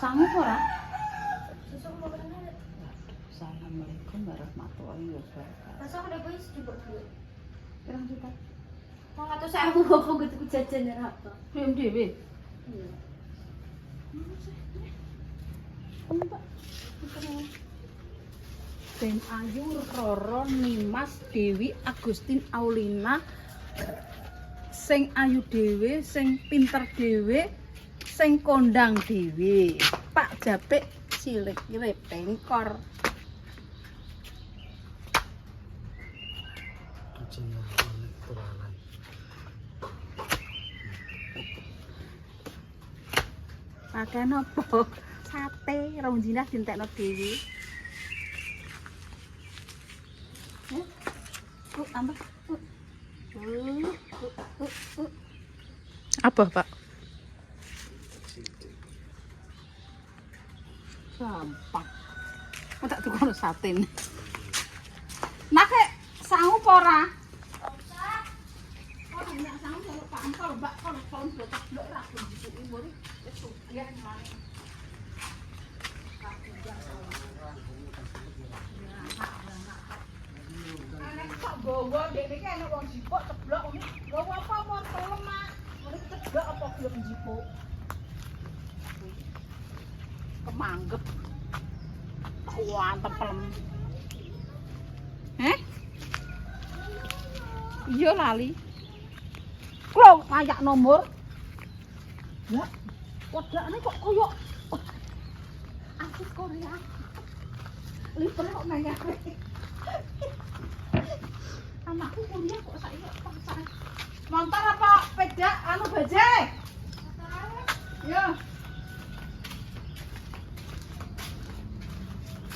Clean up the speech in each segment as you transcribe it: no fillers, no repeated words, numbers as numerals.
sanggup ora? Sesuk mau kena. Assalamualaikum warahmatullahi wabarakatuh. Masa ada boy sejubuk duit. Pirang juta? Mau ngatur saya aku gitu jajan ya apa? PMDW. Iya. Ben Ayu, Roro, Nimas, Dewi, Agustin, Aulina, sing ayu dhewe, sing pinter dhewe, sing kondang dhewe. Pak Japik cilik iki pengkor. Pakai nopo? Sate, rong jinak dintekno dhewe. Ambek. Apa, Pak? Gampang. Kok tak tukono sate. Make sangu apa ora? Ora nek sangu karo Pak Ampal, Mbak, kalau blok ra benjiki mburi wis ya ngene. Gowo dek iki ana wong jipuk ceblok ngene. Gowo apa montel lemak. Ngene ceblok apa gelem jipuk. Kemanggep. Kuwantem pelem. Iya lali. Kulo kayak nomor. Ya. Wedakne kok koyo artis Korea. Liper kok nanya. Anakku kuliah kok saiki paksane. Montor apa peda anu baje? Yo.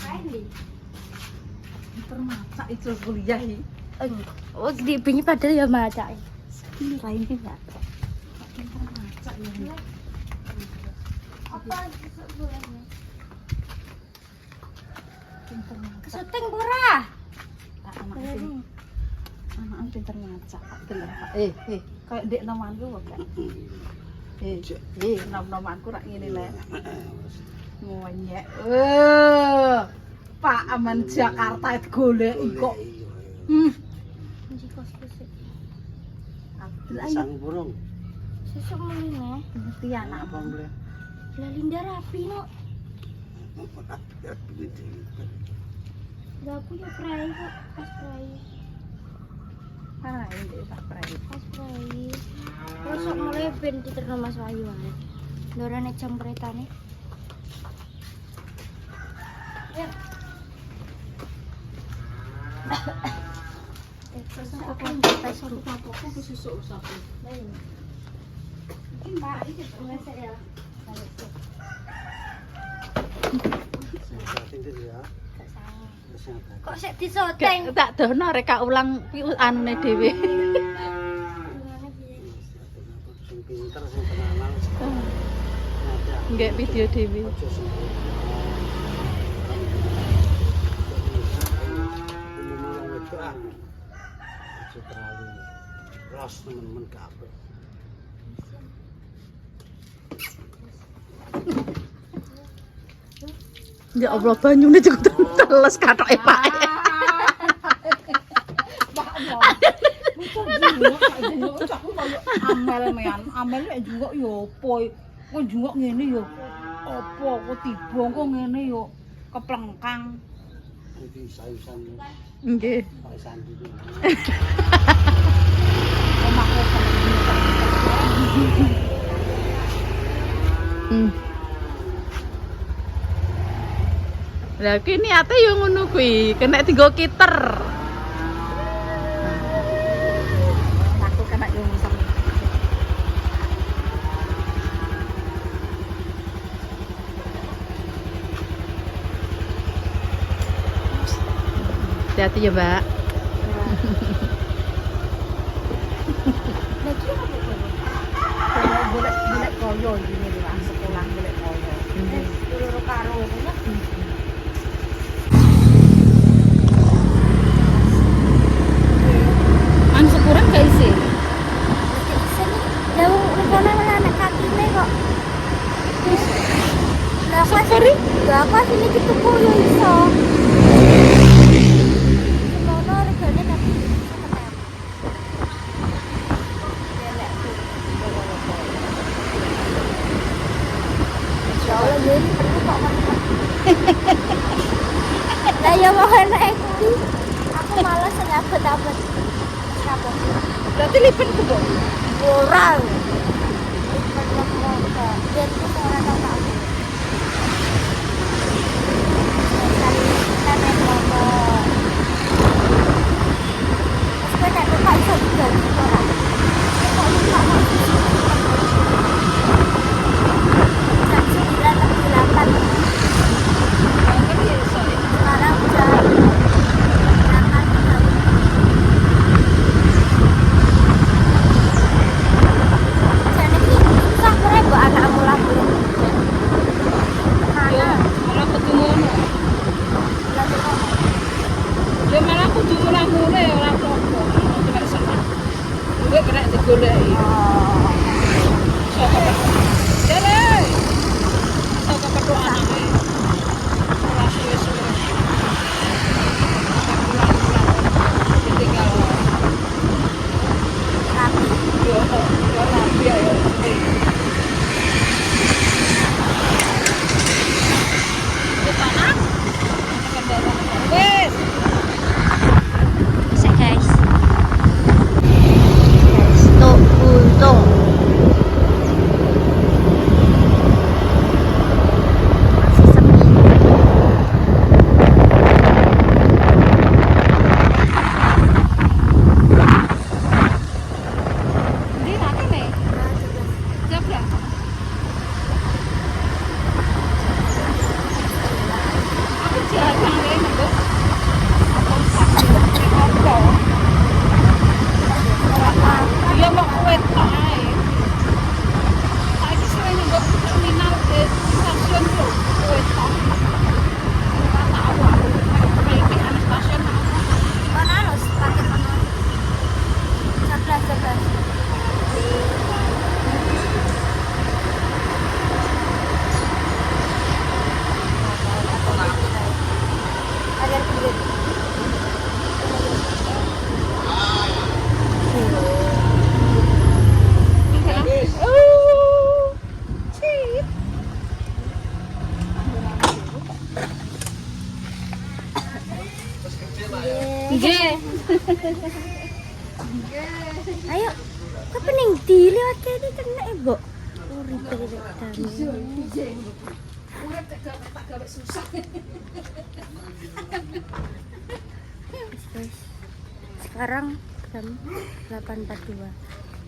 Kaini. Termasak itu kuliah iki. Oh, di pinggir padahal ya maca. Ini lain ki enggak. Termasak ya. Apa sebulannya? Pinter masak. Syuting pura. Tak anak pinter masak. Kayak ndek nomanku kok. Nom-nomanku rak ngene le. Ngonyek. Pak Aman Jakarta goleki kok. Kunci kos-kos. Abdul ayo. Sang burung. Sesuk meneh. Ngerti anak Apa boleh? Lah Linda rapi no. Gak punya prai kok, pas prai. Parah ini Pak Prai. Pas prai. Terus sok mulai ben diterno Mas Wayu ae. Ndorane jempretane. Ya. Terus aku tes satu kapokku ke susuk usahaku. Baik. Ini Mbak, iki ngesek ya. Kok sik disoteng? Tak dono rek ka ulang pi anune dhewe. Sing pinter sing tenanan. Nggak video dhewe. Ros temen-temen kabeh. Ya Allah banyune cukup teles kathoke Pak. Amel nek jungkok ya apa? Kok jungkok ngene ya apa? Kok tiba kok ngene ya keplengkang. Iki sayusan. Nggih. Pak Sandi. Omahku Lah ki niate yo ngono kuwi, kena dienggo kiter. aku kena yo musang. Hati-hati ya, Mbak. Lagi apa kok? Kalau boleh koyo gini lah sekolah boleh koyo. Loro karo ya. An sepuran gak isi? Lah rupane anak kakine kok. Sukuri? Gak apa sini dituku yo iso. Semono regane tapi soalnya jadi perlu kok lah ya mau enak kuwi aku malas nyabet-abet kapok Berarti lipen ku, Bu. orang lipat motor dan itu orang tahu tak kita naik motor sepeda lupa iso diganti orang kok lupa mau jam 9 lebih 8 sekarang jam 8 jadi susah keren buat anak mula-mula Ya, malah kudu ngono. Ya malah kudu mula-mula ora apa-apa. Ora seneng. Duit kena digoleki. Saka petuk. Jare. Saka petuk anake. Ora suwe-suwe. Ditinggal. rapi Yo, yo rapi ayo. Wis panas. Wis. bisa guys tuh untung masih sepi Ndi ra kene? Jam berapa? Aku jarang deh nunggu. Apa? Iya mau kue tok ae. Saiki sering nunggu terminal stasiun lho, kue tok. Ora tahu aku. Kayak ane stasiun. mana harus pakai mana 11 ada duit Oh, cheat. Nggih. ayo kepening di lewat kene kena ya mbok urip Urip tak gawe susah. sekarang jam 8.42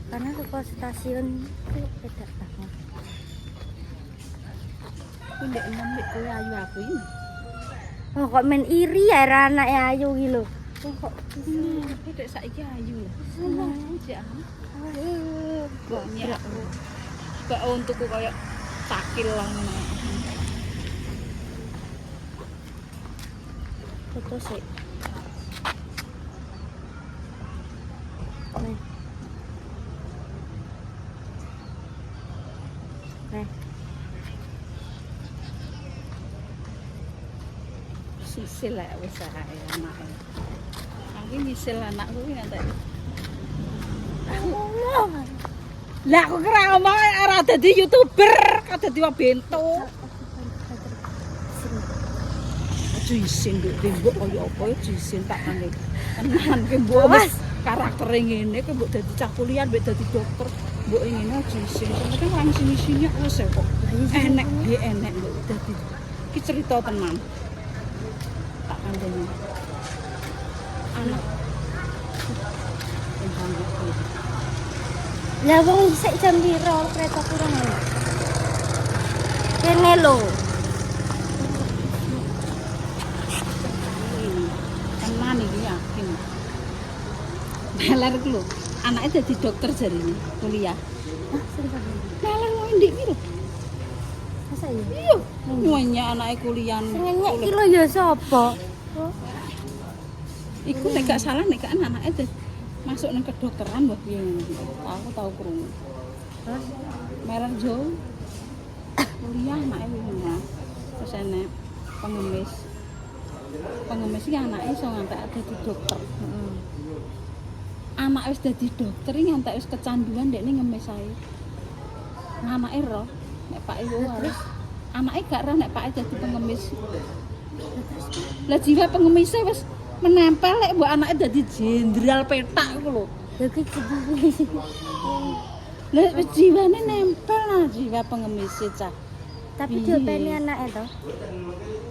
karena ke stasiun itu beda banget Aku ndek enem ndek kowe ayu aku ini. oh kok main iri ya era anak ya ayu gitu loh kok Ndek saiki ayu lho. Aja. aduh Banyak. Kok untukku kayak cakil lah ngono. foto sih nih nih Sisil lah wis ae anake. Aku nyisil anakku iki ngantek. ngomong Lah aku kira ngomong ora dadi YouTuber, kok dadi wong bento. Aja isin nduk tembok kaya apa ya isin tak kane. Tenan ki mbok wis karaktere ngene ki mbok dadi cah kuliah mbok dadi dokter, mbok ngene aja isin. Penting ora sini-sini wis ya kok. Enek he enek mbok dadi. Ki cerita tenan. Tak kandhani. Anak. lah wong isik jam piro kereta kurang ya kene lho Tenan iki yakin. Meler ku lho, anake dadi dokter jarine, kuliah. ah sing sampe Meler mau ndik iki lho. masa iya Iya, nyonya anake kuliah. sing nyek iki lho ya sapa Iku nek gak salah nek kan anake masuk nang kedokteran mbok piye ngono. Aku tau krungu. terus Meler Jo. Kuliah anake ngono. terus enek pengemis. Pengemis iki anake iso ngantek dadi dokter. Anak wis dadi dokter iki ngantek wis kecanduan dekne ngemis ae. Nah, anake roh nek pake waras. Anake gak roh nek pake dadi pengemis. Lah jiwa pengemise wis menempel lek mbok anake dadi jenderal petak iku lho. Lagi sedih. Lah wis jiwane nempel lah jiwa pengemise cah. Tapi diopeni anake to.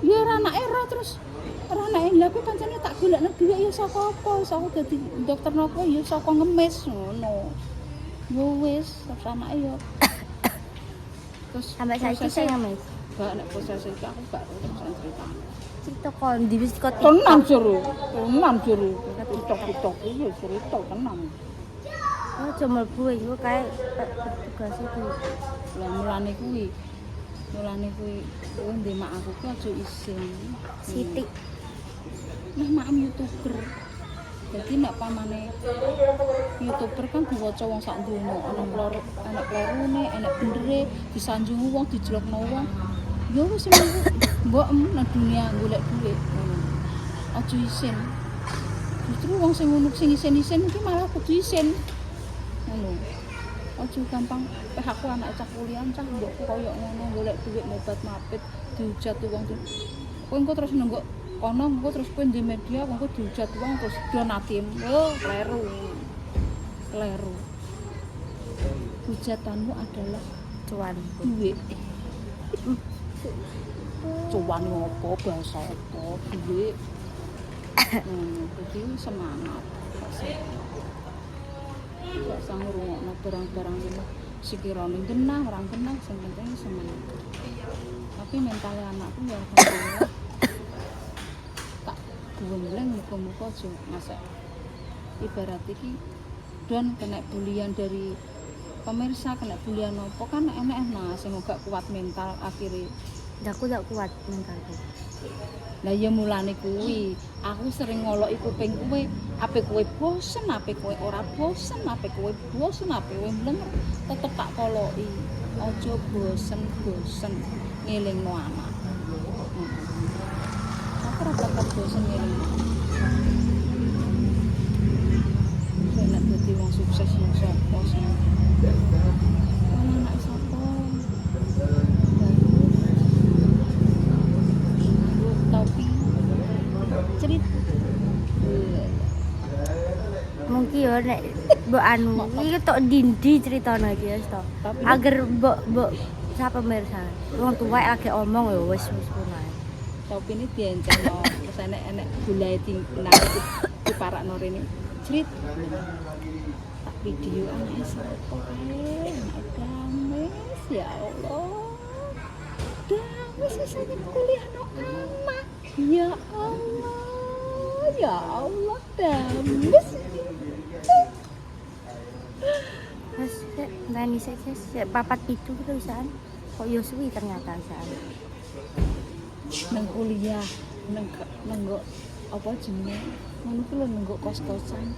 Ya ora anake roh terus ora anake lha kuwi pancene tak golekno dhuwit ya saka apa? Saka dadi dokter napa ya saka ngemis ngono. Yo wis terus anake yo. Terus Sampai saiki sing ngemis. gak nek proses iki aku gak urusan cerita. Cerita kondi wis kok Tenan jero. Tok-tok iki cerita tenan. Oh, cuma mlebu iku kae tugas itu. Lah mulane kuwi kowe ndek mak aku ku aja isin. Siti. Nah mak YouTuber. Jadi nek pamane YouTuber kan diwaca wong sak donya, ana plorone, enek bendere, disanjung wong, dijlokno wong. Ya wis mbok nang dunia golek dhuwit. Aja isin. Justru wong sing ngono sing isin-isin iki malah kudu isin. Ngono. Aja gampang aku anak cah kuliah cah mbokku koyo ngono golek dhuwit mobat-mapit dihujat wong. Kowe engko terus nenggok kono engko terus kowe di media engko dihujat wong terus donatim. Oh, kleru. Hujatanmu adalah Cuan. duit. Cuan ngopo bahasa apa duit. Jadi semangat. Gak usah ngrungokno barang-barang sekirane genah, orang genah, sing penting semangat. Tapi mentalnya anakku ya alhamdulillah. Tak buweleng muga-muga aja ngasek. Ibarat iki don kena bulian dari pemirsa, kena bulian apa kan enek nah sing gak kuat mental akhirnya. Aku gak kuat mentalku. Lah ya mulane kuwi, aku sering ngoloki kuping kowe, ape kowe bosen, ape kowe ora bosen, ape kowe bosen, ape kowe mlenger, tetep tak koloki. Aja bosen ngelingno anak. Aku ora bakal bosen ngelingno. Nek dadi wong sukses yo sapa sih? Anak sapa? Tapi cerit Mungkin ya nek mbok anu iki tok dindi critane iki wis to. Agar mbok sapa pemirsa. Wong tuwa lagi omong ya wis ngono ae. Tapi ini diencengno terus enek gulae di parakno rene. Cerit. Tak video anake sapa kae? Anak Dames ya Allah. Dames wis kuliah no anak. Ya Allah, Dames. Terus ndani sik papat pitu terusan. Kok yo suwi ternyata san. Nang kuliah, nang apa jenenge? Ngono ku lho nang kos-kosan.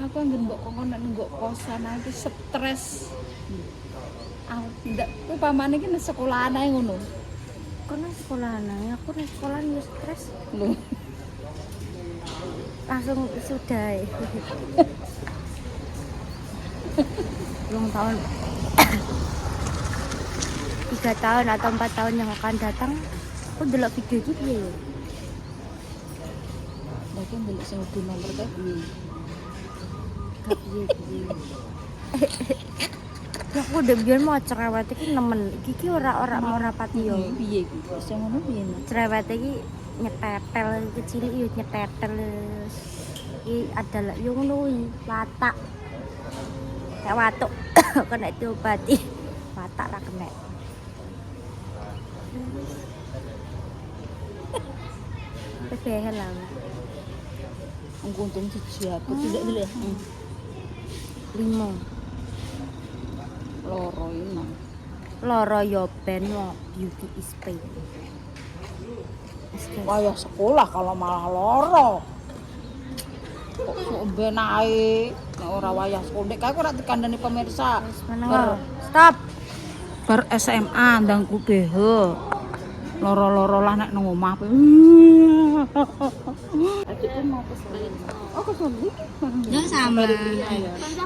Aku anggere mbok kongkon nek nang kosan aku stres. Aku ndak upamane iki nang sekolahan ae ngono. Kono sekolahan ae, aku nang sekolahan yo stres. Lho. Langsung sudah. Belum tahun 3 tahun atau 4 tahun yang akan datang aku delok video iki piye ya? Lagi ndelok sing udah nomor kae piye? Gak piye. Ya aku udah biyen mau cerewet iki nemen. Iki ora mau rapati yo. Piye iki? Sing ngono piye? Cerewet iki nyetetel kecil yo nyetetel. Iki adalah yo ngono kuwi, watak. Kayak watuk kena diobati. Watak ra kena. Pesen lah. Untung siji aku delok-delok. 5 Loro ini. loro yo ben wong beauty is pain. Wayah sekolah kalau malah loro. Kok sok ben ae nek ora wayah sekolah. Nek aku ora dikandani pemirsa. Stop. Bar SMA ndangku BH. Loro-loro lah nek nang omah. Adikku mau ke Solo. Oh, kesel. Ya sama.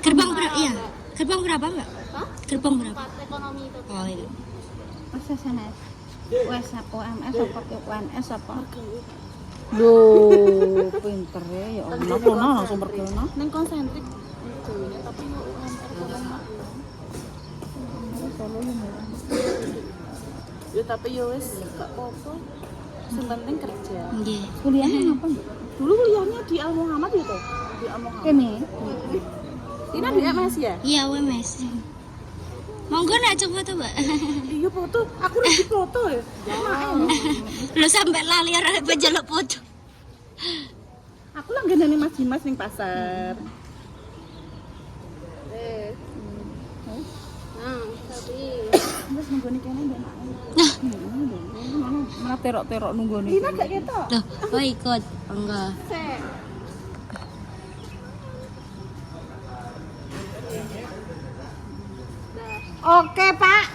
Gerbang berapa? Iya. Gerbang berapa Mbak? Gerbang berapa? Oh iya. Masa sana US apa UMS apa UNS apa? Loh, pinter ya Allah. Kono langsung perkene. Neng konsentrik itu ya, tapi yo UMR corona. Solo yo murah. Yo tapi yo wis gak apa-apa. Sing penting kerja. Nggih. Kuliahnya ngapa, Mbak? Dulu kuliahnya di Al Muhammad ya toh? Di Al Muhammad. Kene. Tina di MS ya? Iya, WMS. Monggo nak coba foto, Mbak. Iya foto, aku udah di foto ya. Lo sampai lali arek penjeluk foto. Aku langganane Mas Dimas ning pasar. Wis nunggone kene mbak Mak. Malah terok-terok nunggone. Tina gak ketok. Loh, kok ikut? Enggak. Oke, Pak.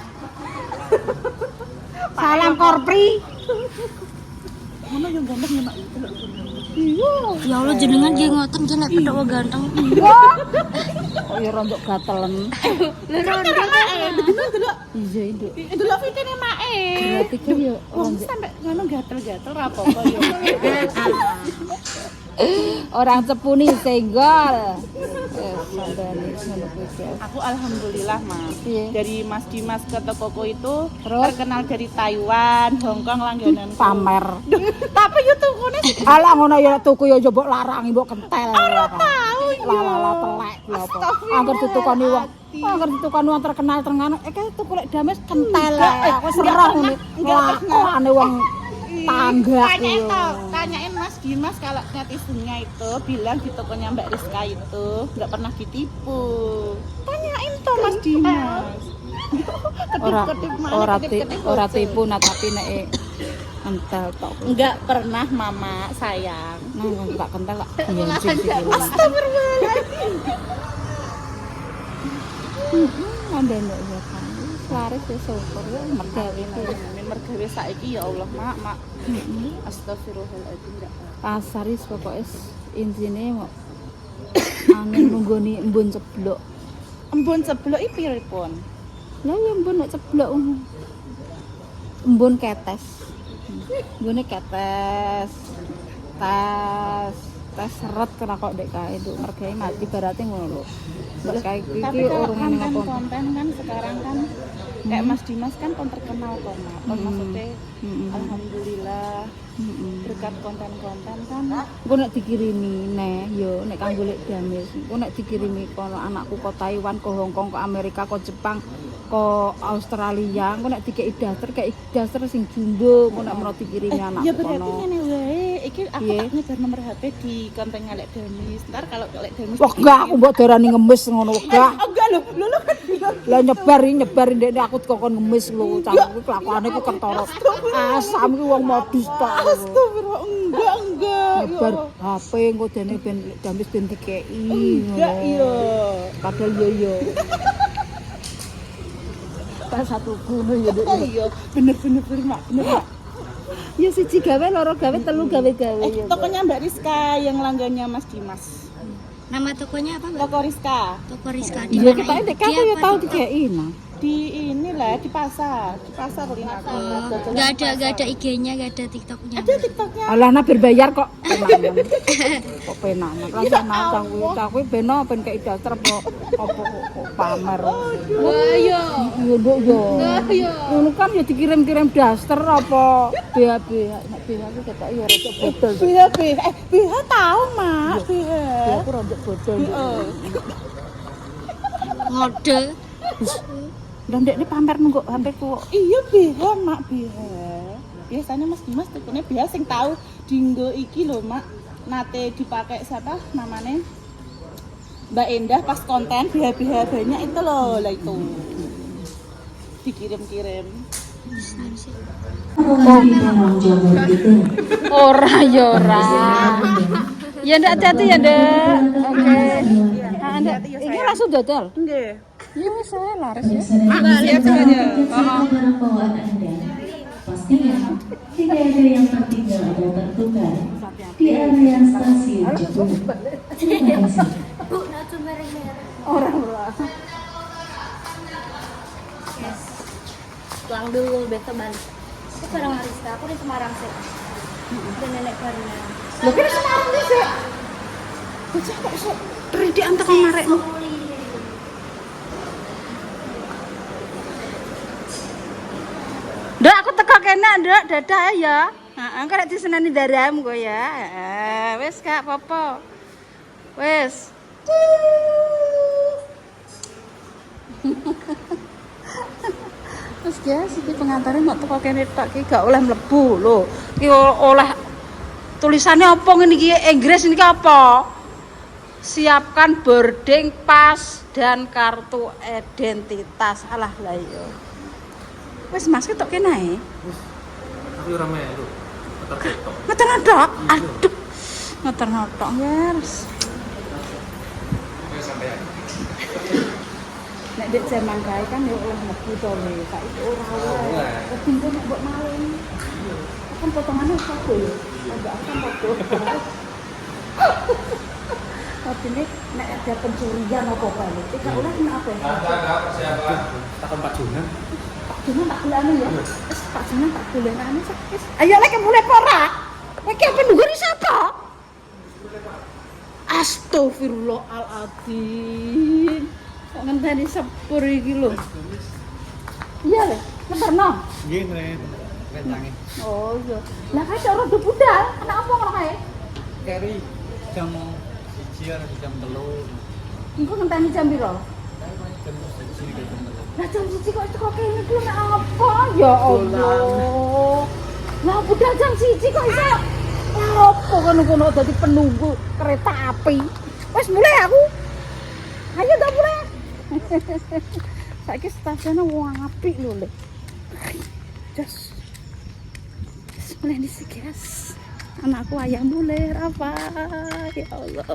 Salam Korpri. Ngono yang ganteng ya, Mak. Ya Allah jenengan nggih ngoten nggih nek petok wong ganteng. Kok ya rondok gatelen. Rondo Mak. Delok. Iya, Nduk. Delok fitine Mak. Berarti kan ya Wong sampe ngono gatel-gatel ra apa-apa ya. orang cepuni senggol. Sampeyan ngono kuwi. Aku alhamdulillah, Mas. Piye? Dari Mas Dimas ke Tokoko itu Terus? terkenal dari Taiwan, Hong Kong langganan. Pamer. Tapi yo tukune Alah ngono ya tuku ya mbok larangi mbok kentel. Ora tahu ya. Lala telek lho apa. Angger ditukoni wong. Angger ditukoni wong terkenal iki tuku lek dames kentel. Aku serah ngene. Nglakone wong tangga Tanyain Mas Dimas kalau netizennya itu bilang di tokonya Mbak Rizka itu nggak pernah ditipu. Tanyain toh Mas Dimas. Ora tipu nah tapi nek entel tok. Enggak pernah Mama sayang. Nah, enggak kental kok. Bensin sikile. Astagfirullahaladzim. Mandene ya kan. Laris ya syukur ya mergawe. Amin mergawe saiki ya Allah mak. Astagfirullahaladzim. Pasar wis pokoke intine mau angin nunggoni embun ceblok. Embun ceblok iki piripun? Lah ya embun nek ceblok embun ketes. Embune ketes. Tas seret kena kok dek kae itu mergawe mati berarti ngono lho. Mbak kae iki Tapi kalau urung ngene apa. konten kan sekarang kan kayak Mas Dimas kan terkenal kok mak. Maksudnya alhamdulillah berkat konten-konten kan. Engko nek dikirimi neh yo nek kanggo lek dames. Engko nek dikirimi kono anakku ke Taiwan, ke Hong Kong, ke Amerika, ke Jepang, ke Australia, engko nek dikeki daster sing jumbo, engko nek menawa dikirimi anakku Ya berarti kono. ngene wae. Iki aku Piye? tak nyebar nomor HP di kontennya Lek Damis. Ntar kalau Lek Damis Wah, enggak aku mbok darani ngemis ngono wegah. enggak lho kan. Lah nyebar ndek aku kok ngemis lho, cah kuwi kelakuane ku kentara. Asam ki wong modus tok. Astagfirullah, enggak. Nyebar HP engko dene ben damis ben dikeki. Enggak iya. Padahal yo. Pas satu ngono ya Dek. Oh iya, bener mak. Ya siji gawe, loro gawe, telu gawe ya. Tokonya Mbak Rizka yang langgannya Mas Dimas. Nama tokonya apa, Mbak? Toko Rizka. Toko Rizka di Iya mana? kita ndek kafe ya tau dikeki nah. Di inilah di pasar Rina. Enggak ada IG-nya, enggak ada TikTok-nya. Ada TikToknya. Alah nah berbayar kok. Kok penak. Lah cah kuwi beno ben kei daster apa pamer. Wah iya. Yo nduk yo. Ngono kan ya dikirim-kirim daster apa BHB. Nek BHB ketok ya rada bodol. BH tahu mak. BH. Ya aku rada bodol. Ngode. Lah ndek pamer nunggu hampir ku. Iya BH mak BH. Biasanya Mas Dimas tukune BH sing tahu dinggo iki lho mak. Nate dipakai siapa namanya? Mbak Endah pas konten BH banyak itu loh lah itu. Dikirim-kirim. Ora ya ora. Ya ndak hati ya ndak. Oke. Nah, ndak iki langsung dodol. Nggih. Ya wis saya laris ya. Lihat saja. Bawaan Anda. Pastinya yang tertinggal atau tertukar di area stasiun Jepun. Terima kasih. Bu, nak cuma mereng-mereng. Orang lah. Yes. Pulang dulu, besok balik. Aku bareng Mariska, aku di Semarang sih. Ada nenek barunya. Lho kene Semarang iki sik. Bocah kok sok tridi antek marekmu. Ndak aku teko kene, Ndak, dadah ya. Heeh, kok nek diseneni daram kok ya. Heeh, wis Kak, apa-apa. Wis. Terus guys, iki pengantarnya mau teko kene tok iki gak oleh mlebu lho. Iki oleh tulisannya apa ngene iki Inggris niki apa? Siapkan boarding pass dan kartu identitas. Alah lah yo. Wis Mas ketok kene ae. Aku ora melu. Ketok. Ngeter-ngetok. Aduh. Ngeter-ngetok, guys. Wis sampean. Nek dek zaman kae kan yo oleh mlebu to le. Saiki ora oleh. Ketinggo nek mbok maling. Kan potongannya satu ya. Enggak akan foto. Artinya nek ada pencurian apa balik. Tidak oleh kena apa ya? Enggak persiapan. Takon Pak Junan. Pak Junan tak boleh anu ya. Wis Pak Junan tak boleh anu wis. Ayo lek mulai pora. Iki apa nungguri sapa? Astagfirullahaladzim. Kok ngenteni sepur iki lho. Iya lho, ngeterno. Nggih, rencange. Oh iya. Lah kae ora do budal, anak apa ngono kae? Keri jam 1 atau jam 3. Engko ngenteni jam piro? Jam 1 ke jam 3. Lah jam 1 kok teko kene ku nek apa? Ya Allah. Lah budal jam 1 kok iso. Apa kono-kono dadi penunggu kereta api. Wes mulai aku. Ayo dah mulai. Saiki stasiunnya wong apik lho, Le. Jos. Mulai disi guys. Anakku ayam mulai apa? Ya Allah.